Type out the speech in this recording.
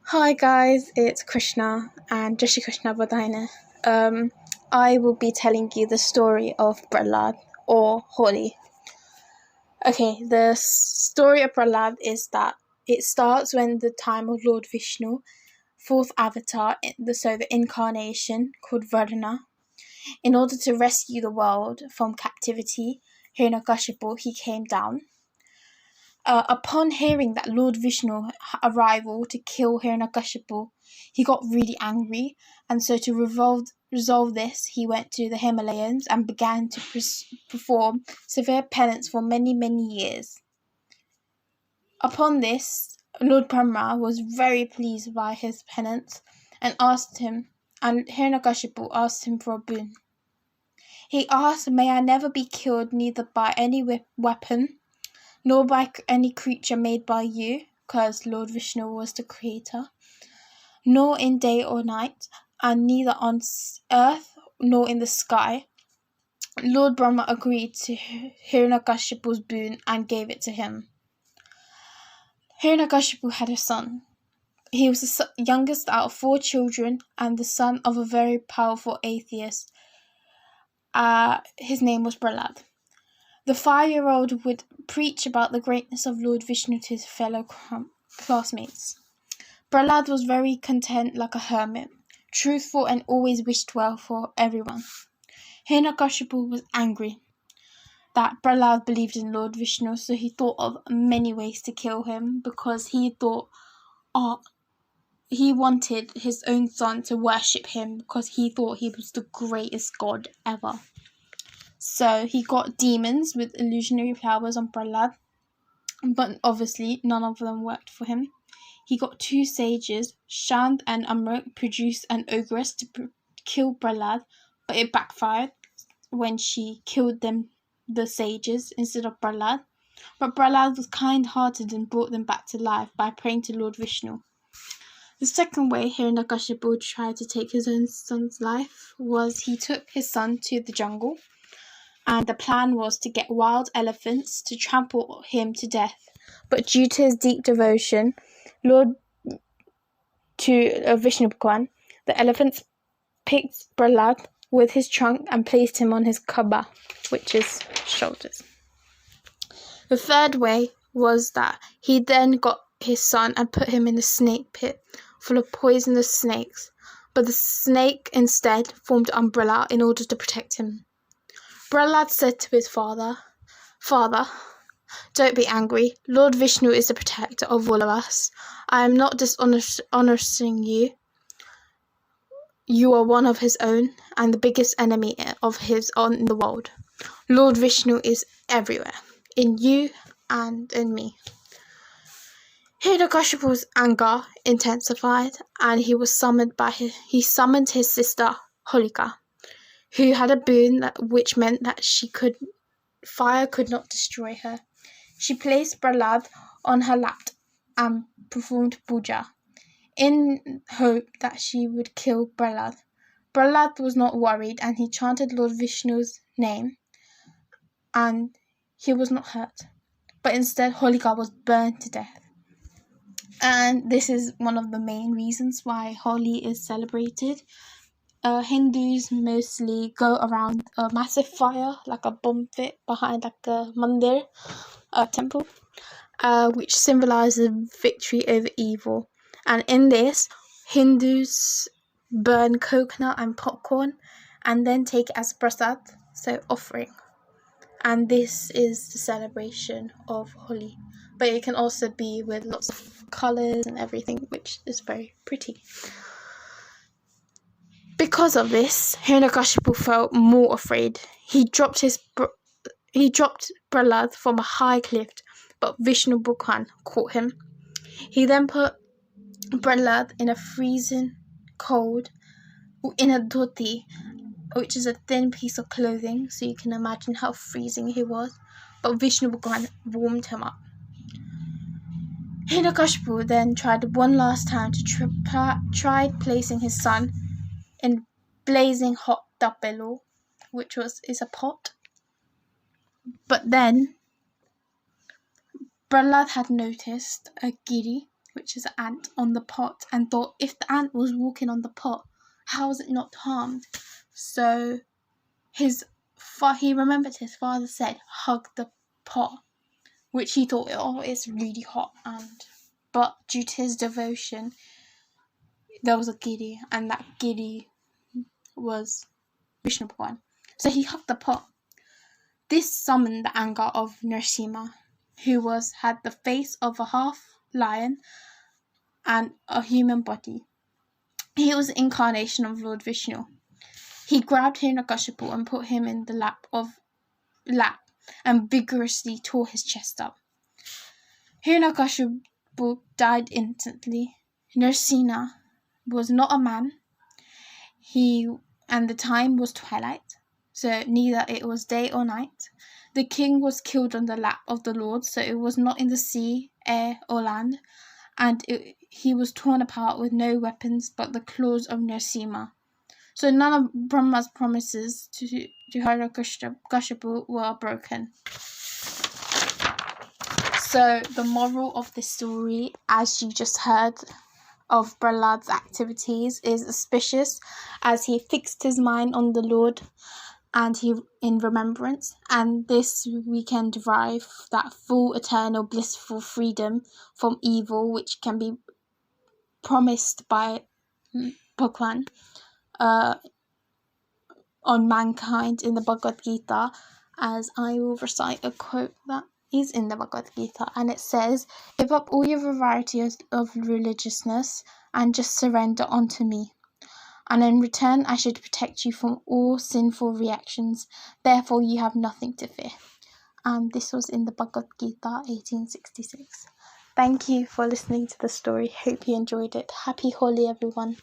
Hi guys, it's Krishna and Jai Shri Krishna Bodhine. I will be telling you the story of Prahlad or Holi. Okay, the story of Prahlad is that it starts when the time of Lord Vishnu, fourth avatar, the incarnation called Varuna. In order to rescue the world from captivity, Hiranyakashipu, he came down. Upon hearing that Lord Vishnu's arrival to kill Hiranyakashipu, he got really angry, and so to resolve this, he went to the Himalayas and began to perform severe penance for many, many years. Upon this, Lord Brahma was very pleased by his penance and Hiranyakashipu asked him for a boon. He asked, "May I never be killed neither by any weapon, nor by any creature made by you," because Lord Vishnu was the creator, "nor in day or night, and neither on earth nor in the sky." Lord Brahma agreed to Hiranyakashipu's boon and gave it to him. Hiranyakashipu had a son. He was the youngest out of 4 children and the son of a very powerful atheist. His name was Prahlad. The 5-year-old would preach about the greatness of Lord Vishnu to his fellow classmates. Prahlad was very content like a hermit, truthful and always wished well for everyone. Hiranyakashipu was angry that Prahlad believed in Lord Vishnu, so he thought of many ways to kill him because he thought he wanted his own son to worship him because he thought he was the greatest god ever. So he got demons with illusionary powers on Prahlad, but obviously none of them worked for him. He got 2 sages, Shand and Amrut, produced an ogress to kill Prahlad, but it backfired when she killed the sages instead of Prahlad. But Prahlad was kind-hearted and brought them back to life by praying to Lord Vishnu. The second way Hiranyakashipu tried to take his own son's life was he took his son to the jungle, and the plan was to get wild elephants to trample him to death. But due to his deep devotion to Vishnu Bhagwan, the elephants picked Prahlad with his trunk and placed him on his kaba, which is shoulders. The third way was that he then got his son and put him in a snake pit full of poisonous snakes, but the snake instead formed an umbrella in order to protect him. Prahlad said to his father, "Father, don't be angry. Lord Vishnu is the protector of all of us. I am not dishonouring you. You are one of his own and the biggest enemy of his in the world. Lord Vishnu is everywhere, in you and in me." Hiranyakashipu's anger intensified, and he summoned his sister Holika, who had a boon which meant that fire could not destroy her. She placed Prahlad on her lap and performed puja, in hope that she would kill Prahlad. Prahlad was not worried, and he chanted Lord Vishnu's name, and he was not hurt. But instead, Holika was burned to death. And this is one of the main reasons why Holi is celebrated. Hindus mostly go around a massive fire, like a bomb pit behind like a mandir, a temple, which symbolizes victory over evil. And in this, Hindus burn coconut and popcorn and then take it as prasad, so offering. And this is the celebration of Holi. But it can also be with lots of colours and everything, which is very pretty. Because of this, Hiranyakashipu felt more afraid. He dropped Prahlad from a high cliff, but Vishnu Bhagwan caught him. He then put Prahlad in a freezing cold, in a dhoti, which is a thin piece of clothing, so you can imagine how freezing he was. But Vishnu Bhagwan warmed him up. Hiranyakashipu then tried one last time to try placing his son in blazing hot tapelu, which is a pot. But then Prahlad had noticed a giri, which is an ant, on the pot and thought, if the ant was walking on the pot, how is it not harmed? So he remembered his father said, hug the pot, which he thought, oh, it's really hot. But due to his devotion, there was a giddy, and that giddy was Vishnu Bhagwan. So he hugged the pot. This summoned the anger of Narasimha, who had the face of a half lion and a human body. He was the incarnation of Lord Vishnu. He grabbed Hiranyakashipu and put him in the lap and vigorously tore his chest up. Hiranyakashipu died instantly. Narasimha was not a man. And the time was twilight, so neither it was day or night. The king was killed on the lap of the Lord, so it was not in the sea, air, or land, and he was torn apart with no weapons but the claws of Narasimha. So none of Brahma's promises to Hiranyakashipu were broken. So the moral of this story, as you just heard, of Prahlad's activities is auspicious, as he fixed his mind on the Lord and he in remembrance, and this we can derive that full, eternal, blissful freedom from evil, which can be promised by Bhagwan on mankind in the Bhagavad Gita, as I will recite a quote that is in the Bhagavad Gita, and it says, give up all your varieties of religiousness and just surrender unto me, and in return I should protect you from all sinful reactions, therefore you have nothing to fear. And this was in the Bhagavad Gita 1866. Thank you for listening to the story. Hope you enjoyed it. Happy Holi, everyone.